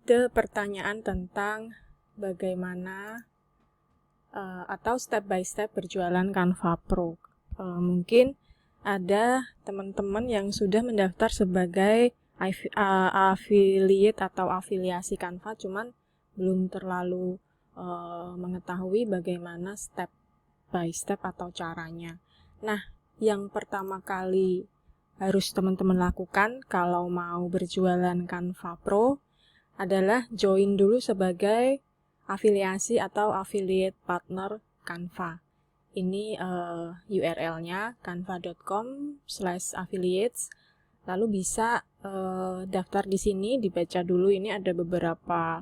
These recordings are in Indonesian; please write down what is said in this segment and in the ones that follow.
ada pertanyaan tentang bagaimana atau step by step berjualan Canva Pro. Mungkin ada teman-teman yang sudah mendaftar sebagai affiliate atau afiliasi Canva, cuman belum terlalu mengetahui bagaimana step by step atau caranya. Nah, yang pertama kali harus teman-teman lakukan kalau mau berjualan Canva Pro adalah join dulu sebagai afiliasi atau affiliate partner Canva. Ini URL-nya canva.com/affiliates. Lalu bisa daftar di sini, dibaca dulu. Ini ada beberapa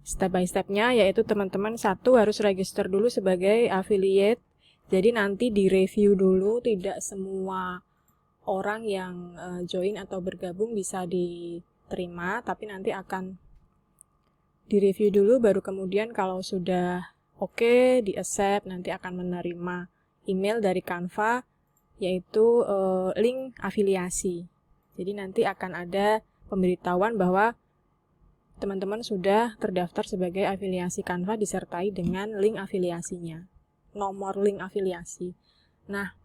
step by step-nya, yaitu teman-teman satu harus register dulu sebagai affiliate. Jadi nanti di-review dulu, tidak semua orang yang join atau bergabung bisa diterima, tapi nanti akan direview dulu, baru kemudian kalau sudah oke, di-accept, nanti akan menerima email dari Canva, yaitu link afiliasi. Jadi nanti akan ada pemberitahuan bahwa teman-teman sudah terdaftar sebagai afiliasi Canva disertai dengan link afiliasinya, nomor link afiliasi. Nah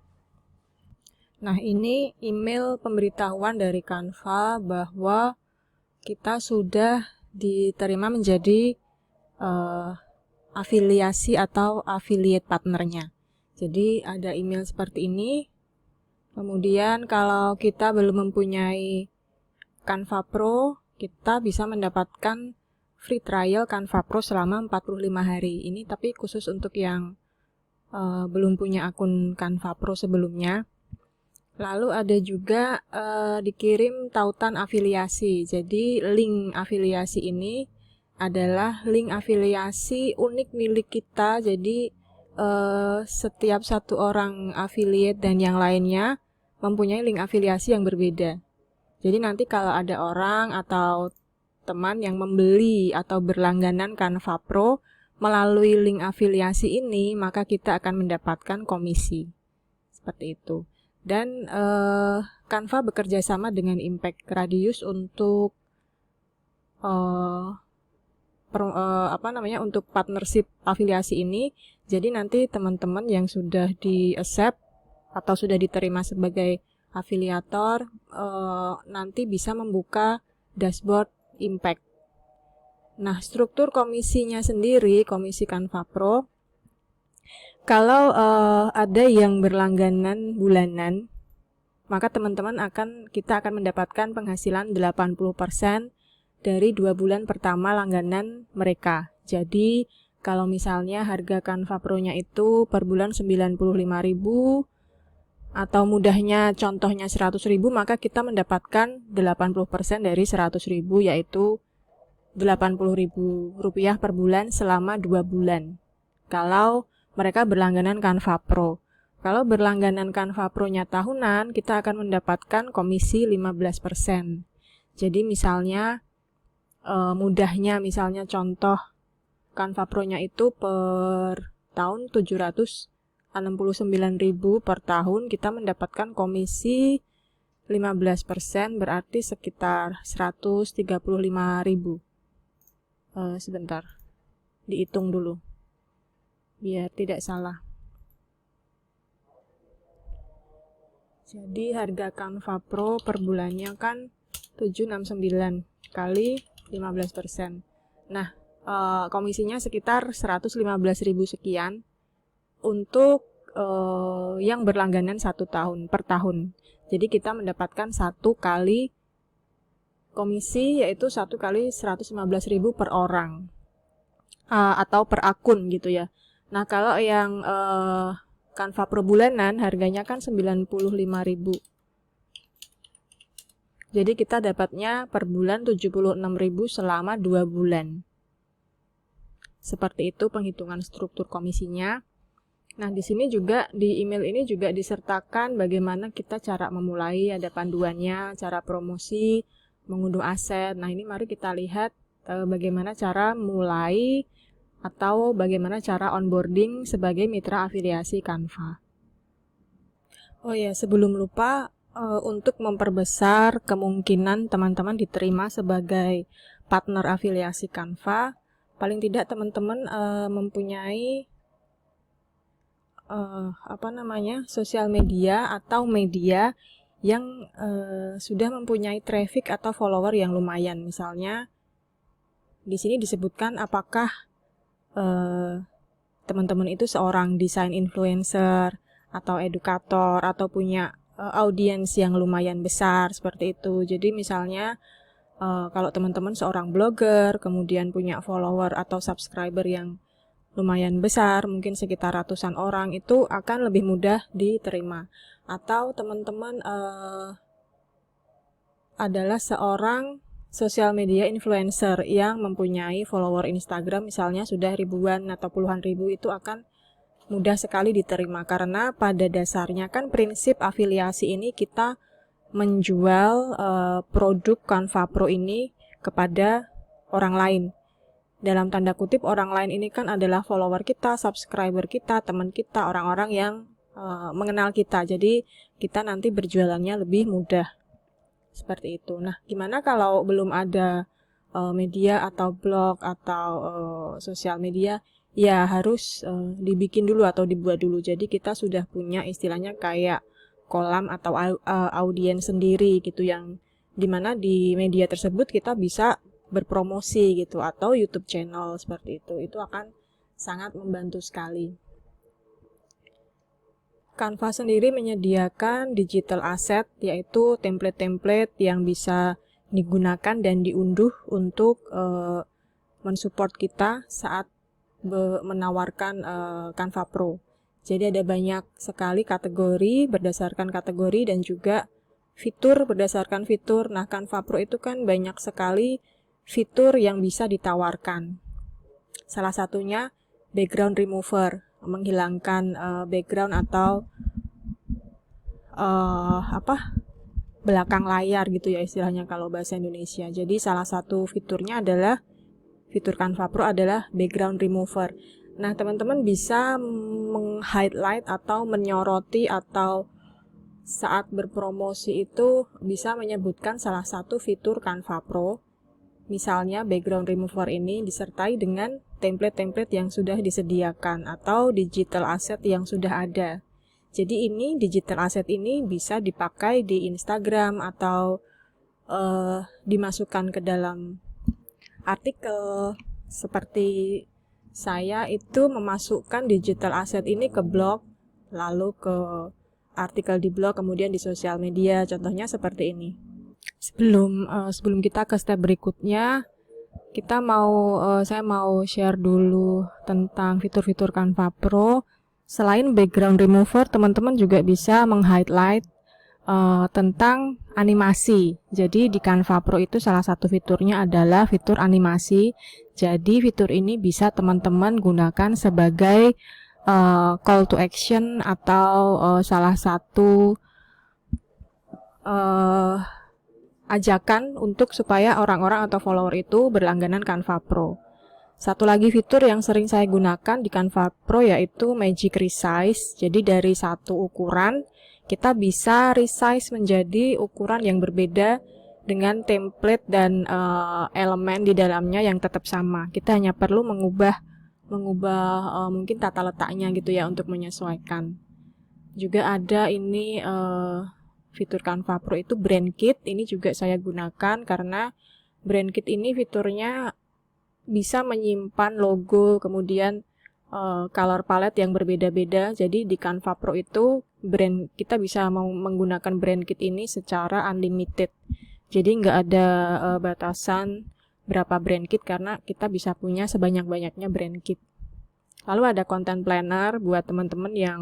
ini email pemberitahuan dari Canva bahwa kita sudah diterima menjadi afiliasi atau affiliate partnernya. Jadi ada email seperti ini. Kemudian kalau kita belum mempunyai Canva Pro, kita bisa mendapatkan free trial Canva Pro selama 45 hari. Ini tapi khusus untuk yang belum punya akun Canva Pro sebelumnya. Lalu ada juga dikirim tautan afiliasi. Jadi link afiliasi ini adalah link afiliasi unik milik kita. Jadi setiap satu orang affiliate dan yang lainnya mempunyai link afiliasi yang berbeda. Jadi nanti kalau ada orang atau teman yang membeli atau berlangganan Canva Pro melalui link afiliasi ini, maka kita akan mendapatkan komisi. Seperti itu. Dan Canva bekerja sama dengan Impact Radius untuk untuk partnership afiliasi ini. Jadi nanti teman-teman yang sudah di-accept atau sudah diterima sebagai afiliator nanti bisa membuka dashboard Impact. Nah, struktur komisinya sendiri, komisi Canva Pro, kalau ada yang berlangganan bulanan, maka teman-teman kita akan mendapatkan penghasilan 80% dari 2 bulan pertama langganan mereka. Jadi, kalau misalnya harga Canva Pro-nya itu per bulan 95.000 atau mudahnya contohnya 100.000, maka kita mendapatkan 80% dari 100.000, yaitu Rp80.000 per bulan selama 2 bulan. Kalau mereka berlangganan Canva Pro. Kalau berlangganan Canva Pro-nya tahunan, kita akan mendapatkan komisi 15%. Jadi misalnya mudahnya, misalnya contoh Canva Pro-nya itu per tahun 769.000 per tahun, kita mendapatkan komisi 15%, berarti sekitar 135.000. Sebentar, dihitung dulu biar tidak salah. Jadi harga Canva Pro per bulannya kan 769 kali 15%. Nah, komisinya sekitar 115.000 sekian untuk yang berlangganan 1 tahun per tahun. Jadi kita mendapatkan 1 kali komisi, yaitu 1 kali 115.000 per orang atau per akun gitu ya. Nah, kalau yang Canva Pro bulanan harganya kan 95.000. Jadi kita dapatnya per bulan 76.000 selama 2 bulan. Seperti itu penghitungan struktur komisinya. Nah, di sini juga, di email ini juga disertakan bagaimana kita cara memulai, ada panduannya, cara promosi, mengunduh aset. Nah, ini mari kita lihat bagaimana cara mulai atau bagaimana cara onboarding sebagai mitra afiliasi Canva. Oh ya, sebelum lupa, untuk memperbesar kemungkinan teman-teman diterima sebagai partner afiliasi Canva, paling tidak teman-teman mempunyai sosial media atau media yang sudah mempunyai traffic atau follower yang lumayan. Misalnya di sini disebutkan apakah teman-teman itu seorang desain influencer atau edukator atau punya audiens yang lumayan besar seperti itu. Jadi misalnya kalau teman-teman seorang blogger, kemudian punya follower atau subscriber yang lumayan besar, mungkin sekitar ratusan orang, itu akan lebih mudah diterima. Atau teman-teman adalah seorang sosial media influencer yang mempunyai follower Instagram misalnya sudah ribuan atau puluhan ribu, itu akan mudah sekali diterima. Karena pada dasarnya kan prinsip afiliasi ini kita menjual produk Canva Pro ini kepada orang lain. Dalam tanda kutip orang lain ini kan adalah follower kita, subscriber kita, teman kita, orang-orang yang mengenal kita. Jadi kita nanti berjualannya lebih mudah. Seperti itu. Nah, gimana kalau belum ada media atau blog atau sosial media? Ya harus dibikin dulu atau dibuat dulu. Jadi kita sudah punya istilahnya kayak kolam atau audiens sendiri gitu, yang dimana di media tersebut kita bisa berpromosi gitu, atau YouTube channel seperti itu akan sangat membantu sekali. Canva sendiri menyediakan digital asset, yaitu template-template yang bisa digunakan dan diunduh untuk mensupport kita saat menawarkan Canva Pro. Jadi ada banyak sekali kategori berdasarkan kategori dan juga fitur berdasarkan fitur. Nah, Canva Pro itu kan banyak sekali fitur yang bisa ditawarkan. Salah satunya background remover, menghilangkan background atau belakang layar gitu ya istilahnya kalau bahasa Indonesia. Jadi salah satu fiturnya adalah fitur Canva Pro adalah background remover. Nah, teman-teman bisa meng-highlight atau menyoroti atau saat berpromosi itu bisa menyebutkan salah satu fitur Canva Pro. Misalnya background remover ini disertai dengan template-template yang sudah disediakan atau digital asset yang sudah ada. Jadi ini digital asset ini bisa dipakai di Instagram atau dimasukkan ke dalam artikel. Seperti saya itu memasukkan digital asset ini ke blog, lalu ke artikel di blog, kemudian di sosial media. Contohnya seperti ini. Sebelum kita ke step berikutnya, saya mau share dulu tentang fitur-fitur Canva Pro. Selain background remover, teman-teman juga bisa meng-highlight tentang animasi. Jadi di Canva Pro itu salah satu fiturnya adalah fitur animasi. Jadi fitur ini bisa teman-teman gunakan sebagai call to action atau salah satu ajakan untuk supaya orang-orang atau follower itu berlangganan Canva Pro. Satu lagi fitur yang sering saya gunakan di Canva Pro yaitu Magic Resize. Jadi dari satu ukuran kita bisa resize menjadi ukuran yang berbeda dengan template dan elemen di dalamnya yang tetap sama. Kita hanya perlu mengubah mungkin tata letaknya gitu ya untuk menyesuaikan. Juga ada ini fitur Canva Pro itu Brand Kit. Ini juga saya gunakan karena Brand Kit ini fiturnya bisa menyimpan logo, kemudian color palette yang berbeda-beda. Jadi di Canva Pro itu kita bisa menggunakan Brand Kit ini secara unlimited. Jadi nggak ada batasan berapa brand kit karena kita bisa punya sebanyak-banyaknya brand kit. Lalu ada content planner buat teman-teman yang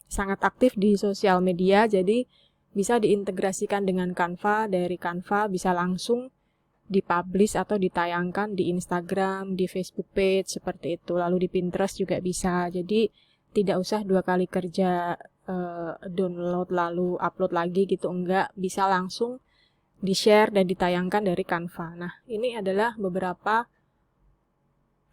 sangat aktif di sosial media, jadi bisa diintegrasikan dengan Canva. Dari Canva bisa langsung dipublish atau ditayangkan di Instagram, di Facebook page seperti itu. Lalu di Pinterest juga bisa. Jadi tidak usah dua kali kerja download lalu upload lagi gitu, enggak, bisa langsung di-share dan ditayangkan dari Canva. Nah, ini adalah beberapa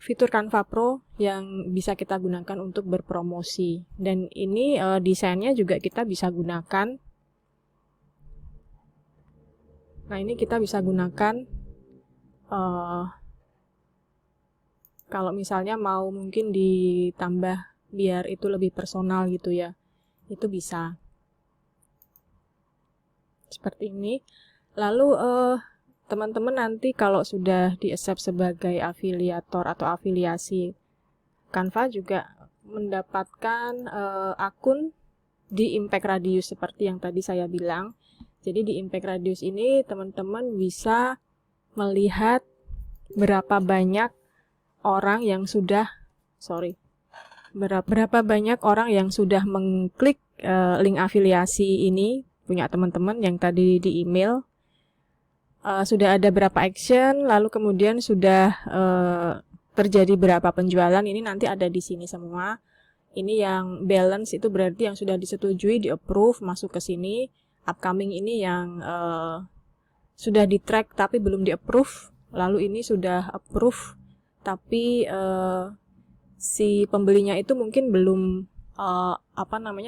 fitur Canva Pro yang bisa kita gunakan untuk berpromosi. Dan ini desainnya juga kita bisa gunakan Nah, ini kita bisa gunakan kalau misalnya mau mungkin ditambah biar itu lebih personal gitu ya. Itu bisa. Seperti ini. Lalu teman-teman nanti kalau sudah di-accept sebagai afiliator atau afiliasi Canva juga mendapatkan akun di Impact Radius seperti yang tadi saya bilang. Jadi di Impact Radius ini teman-teman bisa melihat berapa banyak orang yang sudah berapa banyak orang yang sudah mengklik link afiliasi ini punya teman-teman yang tadi di email. Sudah ada berapa action, lalu kemudian sudah terjadi berapa penjualan, ini nanti ada di sini semua. Ini yang balance itu berarti yang sudah disetujui, di approve, masuk ke sini. Upcoming ini yang sudah di track tapi belum di approve. Lalu ini sudah approve tapi si pembelinya itu mungkin belum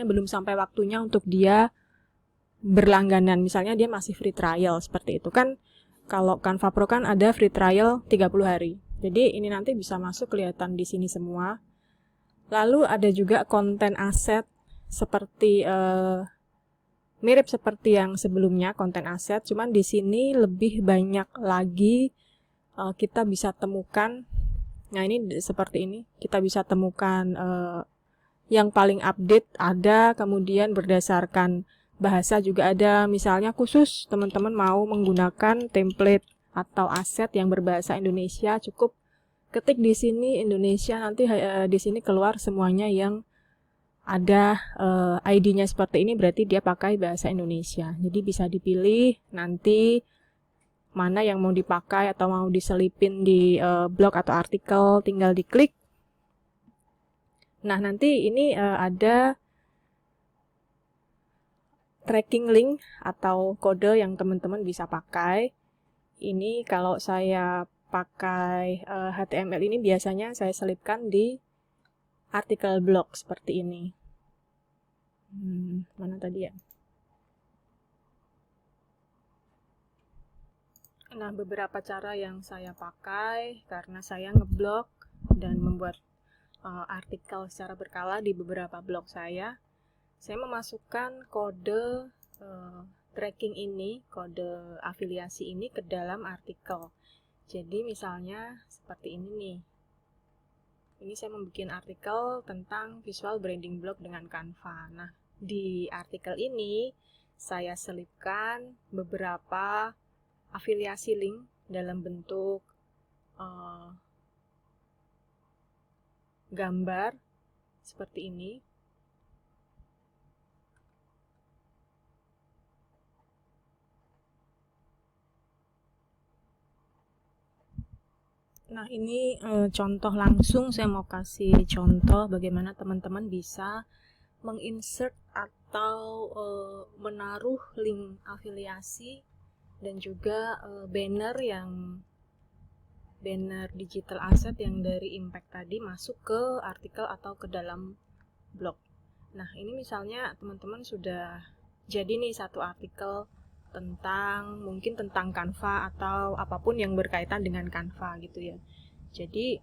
belum sampai waktunya untuk dia berlangganan. Misalnya dia masih free trial seperti itu kan. Kalau Canva Pro kan ada free trial 30 hari. Jadi ini nanti bisa masuk kelihatan di sini semua. Lalu ada juga konten aset seperti mirip seperti yang sebelumnya konten aset, cuman di sini lebih banyak lagi kita bisa temukan. Nah, ini seperti ini. Kita bisa temukan yang paling update ada, kemudian berdasarkan bahasa juga ada. Misalnya khusus teman-teman mau menggunakan template atau aset yang berbahasa Indonesia, cukup ketik di sini Indonesia, nanti di sini keluar semuanya yang ada ID-nya seperti ini, berarti dia pakai bahasa Indonesia. Jadi bisa dipilih nanti mana yang mau dipakai atau mau diselipin di blog atau artikel, tinggal diklik. Nah, nanti ini ada tracking link atau kode yang teman-teman bisa pakai. Ini kalau saya pakai HTML ini biasanya saya selipkan di artikel blog seperti ini. Mana tadi ya? Nah, beberapa cara yang saya pakai karena saya ngeblog dan membuat artikel secara berkala di beberapa blog saya memasukkan kode tracking ini, kode afiliasi ini ke dalam artikel. Jadi misalnya seperti ini nih. Ini saya membuat artikel tentang visual branding blog dengan Canva. Nah, di artikel ini saya selipkan beberapa afiliasi link dalam bentuk gambar seperti ini. Nah, ini contoh langsung, saya mau kasih contoh bagaimana teman-teman bisa menginsert atau menaruh link afiliasi dan juga banner digital asset yang dari Impact tadi masuk ke artikel atau ke dalam blog. Nah, ini misalnya teman-teman sudah jadi nih satu artikel mungkin tentang Canva atau apapun yang berkaitan dengan Canva gitu ya. Jadi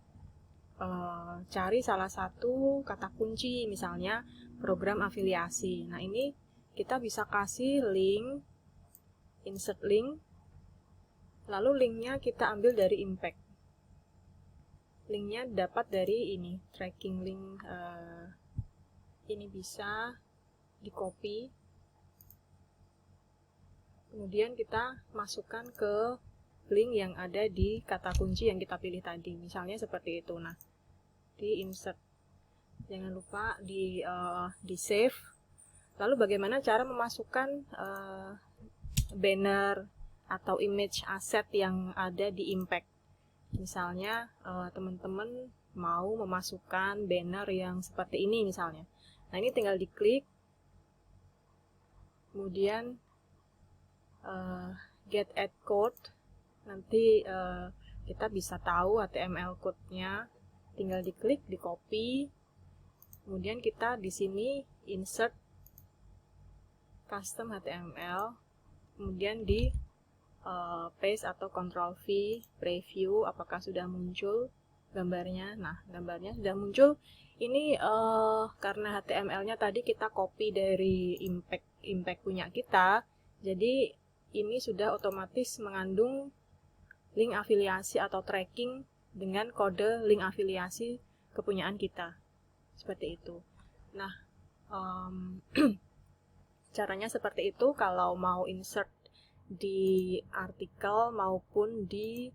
cari salah satu kata kunci, misalnya program afiliasi. Nah, ini kita bisa kasih link, insert link, lalu linknya kita ambil dari Impact. Linknya dapat dari ini, tracking link. Ini bisa di copy, kemudian kita masukkan ke link yang ada di kata kunci yang kita pilih tadi, misalnya seperti itu. Nah, di insert, jangan lupa di save. Lalu bagaimana cara memasukkan banner atau image asset yang ada di Impact. Misalnya teman-teman mau memasukkan banner yang seperti ini misalnya. Nah, ini tinggal diklik, kemudian get add code. Nanti kita bisa tahu HTML code-nya, tinggal diklik, di copy, kemudian kita di sini insert custom HTML, kemudian di paste atau Ctrl V, preview apakah sudah muncul gambarnya. Nah, gambarnya sudah muncul. Ini karena HTML-nya tadi kita copy dari impact punya kita, jadi ini sudah otomatis mengandung link afiliasi atau tracking dengan kode link afiliasi kepunyaan kita. Seperti itu. Nah, caranya seperti itu kalau mau insert di artikel maupun di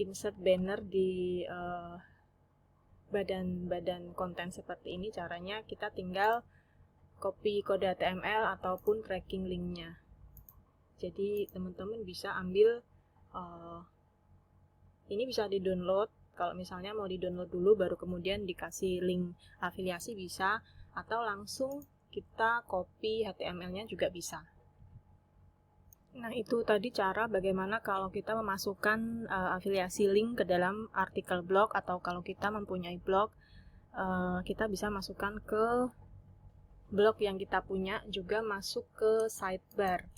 insert banner di badan konten seperti ini. Caranya kita tinggal copy kode HTML ataupun tracking linknya. Jadi teman-teman bisa ambil ini bisa di-download. Kalau misalnya mau di-download dulu baru kemudian dikasih link afiliasi bisa, atau langsung kita copy HTML-nya juga bisa. Nah, itu tadi cara bagaimana kalau kita memasukkan afiliasi link ke dalam artikel blog, atau kalau kita mempunyai blog, kita bisa masukkan ke blog yang kita punya, juga masuk ke sidebar.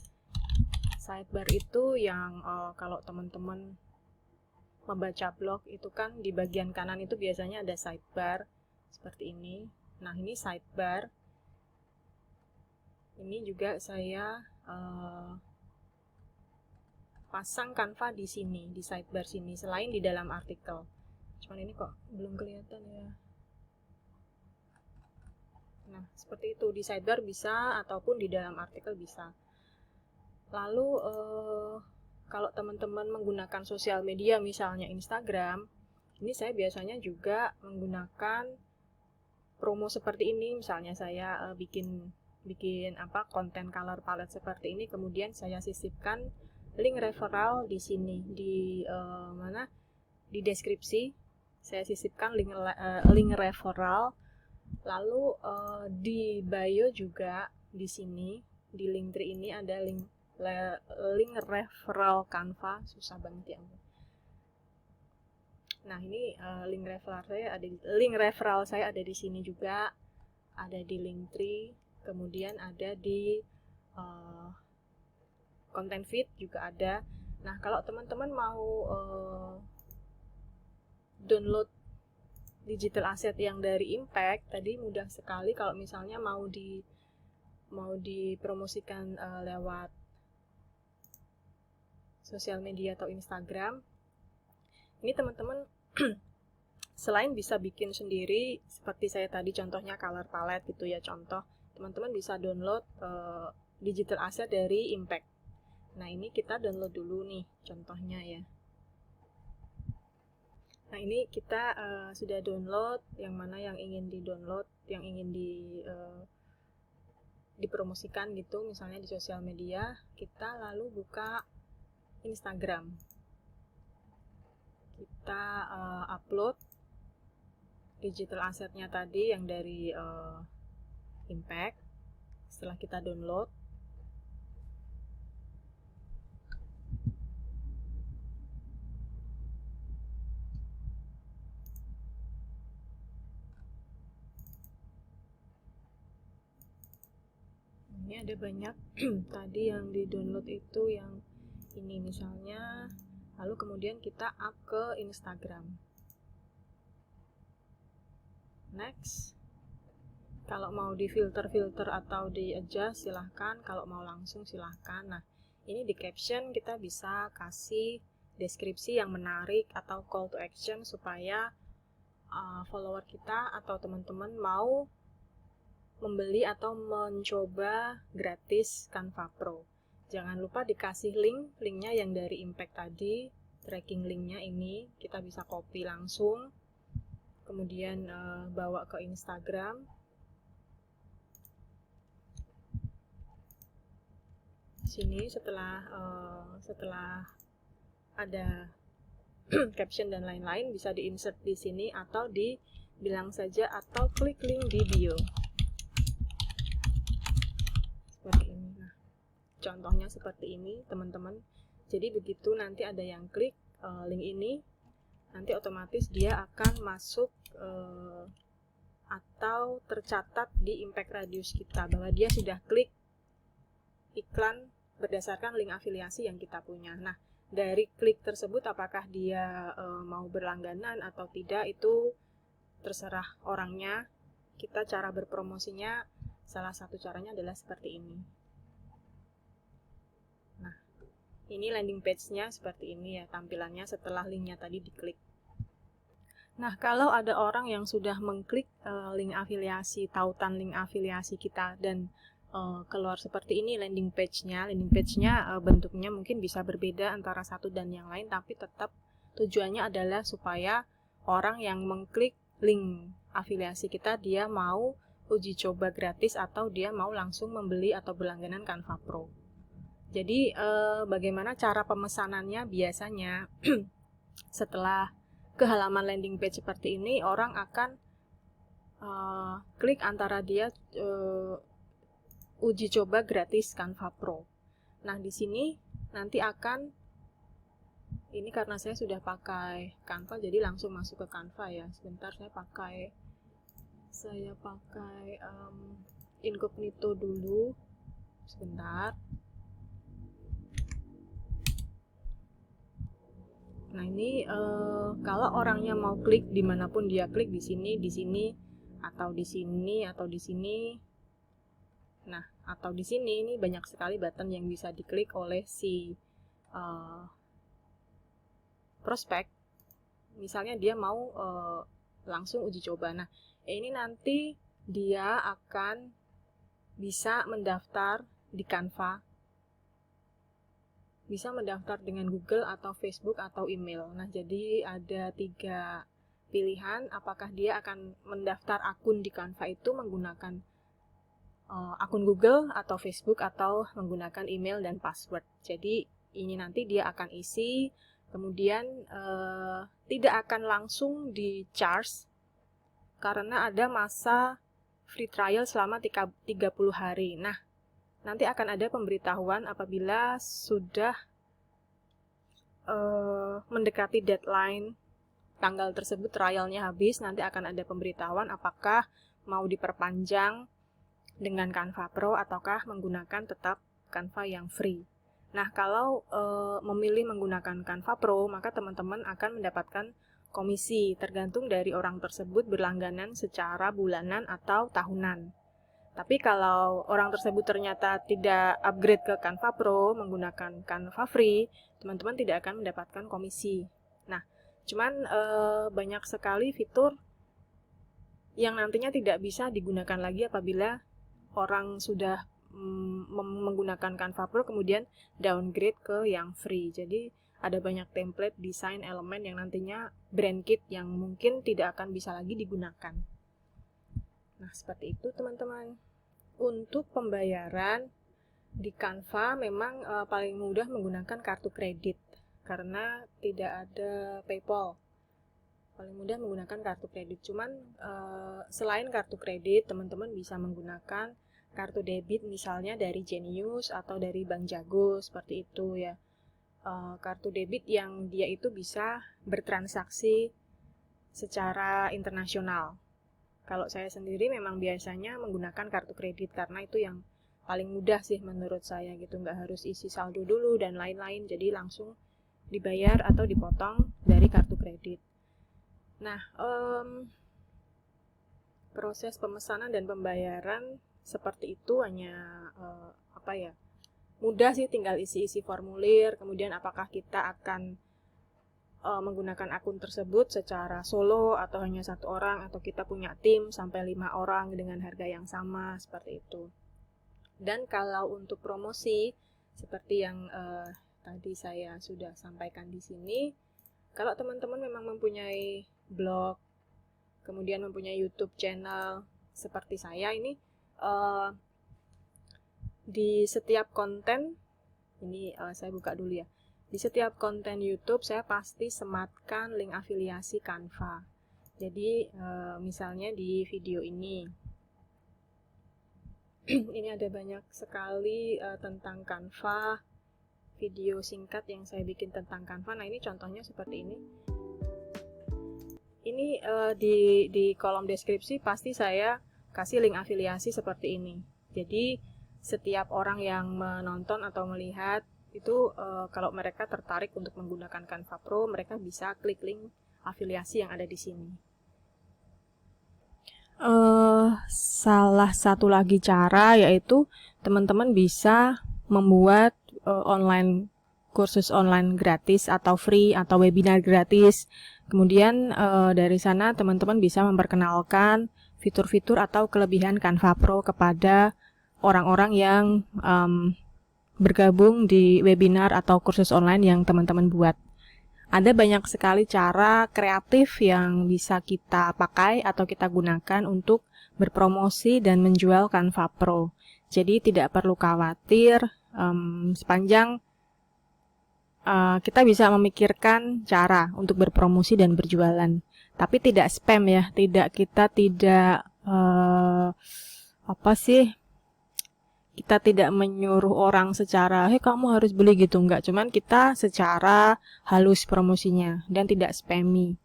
Sidebar itu yang kalau teman-teman membaca blog itu kan di bagian kanan itu biasanya ada sidebar seperti ini. Nah, ini sidebar. Ini juga saya pasang Canva di sini, di sidebar sini, selain di dalam artikel. Cuman ini kok belum kelihatan ya. Nah, seperti itu, di sidebar bisa ataupun di dalam artikel bisa. Lalu kalau teman-teman menggunakan sosial media, misalnya Instagram, ini saya biasanya juga menggunakan promo seperti ini. Misalnya saya bikin konten color palette seperti ini, kemudian saya sisipkan link referral di sini, di di deskripsi saya sisipkan link referral. Lalu di bio juga di sini, di Linktree ini ada link referral Canva, susah banget ya. Nah, ini link referral saya ada di sini juga, ada di Linktree, kemudian ada di content feed juga ada. Nah, kalau teman-teman mau download digital asset yang dari Impact, tadi mudah sekali. Kalau misalnya mau dipromosikan lewat sosial media atau Instagram, ini teman-teman selain bisa bikin sendiri seperti saya tadi contohnya color palette gitu ya, contoh, teman-teman bisa download digital asset dari Impact. Nah, ini kita download dulu nih contohnya ya. Nah, ini kita sudah download, yang mana yang ingin di-download, yang ingin dipromosikan gitu, misalnya di sosial media. Kita lalu buka Instagram. Kita upload digital assetnya tadi yang dari Impact. Setelah kita download, ini ada banyak tadi yang di download itu yang ini misalnya, lalu kemudian kita up ke Instagram. Next, kalau mau di filter atau di adjust silahkan, kalau mau langsung silahkan. Nah, ini di caption kita bisa kasih deskripsi yang menarik atau call to action supaya follower kita atau teman-teman mau membeli atau mencoba gratis Canva Pro. Jangan lupa dikasih linknya yang dari Impact tadi, tracking linknya ini kita bisa copy langsung, kemudian bawa ke Instagram. Sini setelah ada caption dan lain-lain bisa di-insert di sini, atau dibilang saja atau klik link di bio. Seperti ini. Nah, contohnya seperti ini, teman-teman. Jadi begitu nanti ada yang klik link ini, nanti otomatis dia akan masuk atau tercatat di Impact Radius kita bahwa dia sudah klik iklan berdasarkan link afiliasi yang kita punya. Nah, dari klik tersebut apakah dia mau berlangganan atau tidak itu terserah orangnya. Kita cara berpromosinya salah satu caranya adalah seperti ini. Nah, ini landing page-nya seperti ini ya tampilannya setelah linknya tadi diklik. Nah, kalau ada orang yang sudah mengklik link afiliasi, tautan link afiliasi kita dan keluar seperti ini landing page-nya. Landing page-nya bentuknya mungkin bisa berbeda antara satu dan yang lain, tapi tetap tujuannya adalah supaya orang yang mengklik link afiliasi kita dia mau uji coba gratis atau dia mau langsung membeli atau berlangganan Canva Pro. Jadi bagaimana cara pemesanannya biasanya setelah ke halaman landing page seperti ini, orang akan klik antara dia uji coba gratis Canva Pro. Nah, di sini nanti akan, ini karena saya sudah pakai Canva, jadi langsung masuk ke Canva ya. Sebentar saya pakai incognito dulu. Sebentar. Nah, ini kalau orangnya mau klik dimanapun dia klik, di sini, atau di sini, atau di sini. Nah, atau di sini, ini banyak sekali button yang bisa diklik oleh si prospek. Misalnya dia mau langsung uji coba. Nah, ini nanti dia akan bisa mendaftar di Canva. Bisa mendaftar dengan Google atau Facebook atau email. Nah, jadi ada 3 pilihan apakah dia akan mendaftar akun di Canva itu menggunakan akun Google atau Facebook atau menggunakan email dan password. Jadi ini nanti dia akan isi, kemudian tidak akan langsung di-charge karena ada masa free trial selama 30 hari. Nah, nanti akan ada pemberitahuan apabila sudah mendekati deadline tanggal tersebut trialnya habis, nanti akan ada pemberitahuan apakah mau diperpanjang dengan Canva Pro ataukah menggunakan tetap Canva yang free. Nah, kalau memilih menggunakan Canva Pro, maka teman-teman akan mendapatkan komisi tergantung dari orang tersebut berlangganan secara bulanan atau tahunan. Tapi kalau orang tersebut ternyata tidak upgrade ke Canva Pro menggunakan Canva Free, teman-teman tidak akan mendapatkan komisi. Nah, cuman banyak sekali fitur yang nantinya tidak bisa digunakan lagi apabila orang sudah menggunakan Canva Pro kemudian downgrade ke yang free. Jadi ada banyak template, desain, elemen yang nantinya brand kit yang mungkin tidak akan bisa lagi digunakan. Nah, seperti itu teman-teman. Untuk pembayaran di Canva memang paling mudah menggunakan kartu kredit karena tidak ada PayPal. Paling mudah menggunakan kartu kredit. Cuman selain kartu kredit, teman-teman bisa menggunakan kartu debit misalnya dari Genius atau dari Bank Jago seperti itu ya. Kartu debit yang dia itu bisa bertransaksi secara internasional. Kalau saya sendiri memang biasanya menggunakan kartu kredit karena itu yang paling mudah sih menurut saya gitu, nggak harus isi saldo dulu dan lain-lain, jadi langsung dibayar atau dipotong dari kartu kredit. Nah, proses pemesanan dan pembayaran seperti itu hanya mudah sih, tinggal isi-isi formulir, kemudian apakah kita akan menggunakan akun tersebut secara solo atau hanya 1 orang atau kita punya tim sampai 5 orang dengan harga yang sama seperti itu. Dan kalau untuk promosi seperti yang tadi saya sudah sampaikan di sini, kalau teman-teman memang mempunyai blog, kemudian mempunyai YouTube channel seperti saya ini, di setiap konten ini saya buka dulu ya. Di setiap konten YouTube saya pasti sematkan link afiliasi Canva. Jadi misalnya di video ini ini ada banyak sekali tentang Canva, video singkat yang saya bikin tentang Canva. Nah, ini contohnya seperti ini. Ini di kolom deskripsi pasti saya kasih link afiliasi seperti ini. Jadi setiap orang yang menonton atau melihat itu kalau mereka tertarik untuk menggunakan Canva Pro, mereka bisa klik link afiliasi yang ada di sini. Salah satu lagi cara yaitu teman-teman bisa membuat kursus online gratis atau free atau webinar gratis. Kemudian dari sana teman-teman bisa memperkenalkan fitur-fitur atau kelebihan Canva Pro kepada orang-orang yang bergabung di webinar atau kursus online yang teman-teman buat. Ada banyak sekali cara kreatif yang bisa kita pakai atau kita gunakan untuk berpromosi dan menjual Canva Pro. Jadi tidak perlu khawatir sepanjang kita bisa memikirkan cara untuk berpromosi dan berjualan. Tapi tidak spam ya, kita tidak kita tidak menyuruh orang secara, hei kamu harus beli gitu, enggak. Cuman kita secara halus promosinya dan tidak spammy.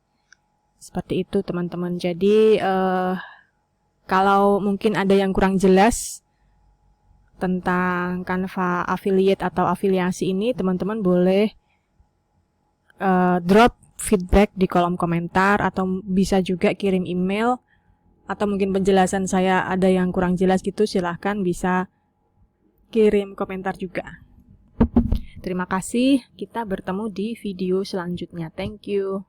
Seperti itu teman-teman. Jadi kalau mungkin ada yang kurang jelas tentang Canva affiliate atau afiliasi ini, teman-teman boleh drop feedback di kolom komentar atau bisa juga kirim email, atau mungkin penjelasan saya ada yang kurang jelas gitu, silahkan bisa kirim komentar juga. Terima kasih, kita bertemu di video selanjutnya. Thank you.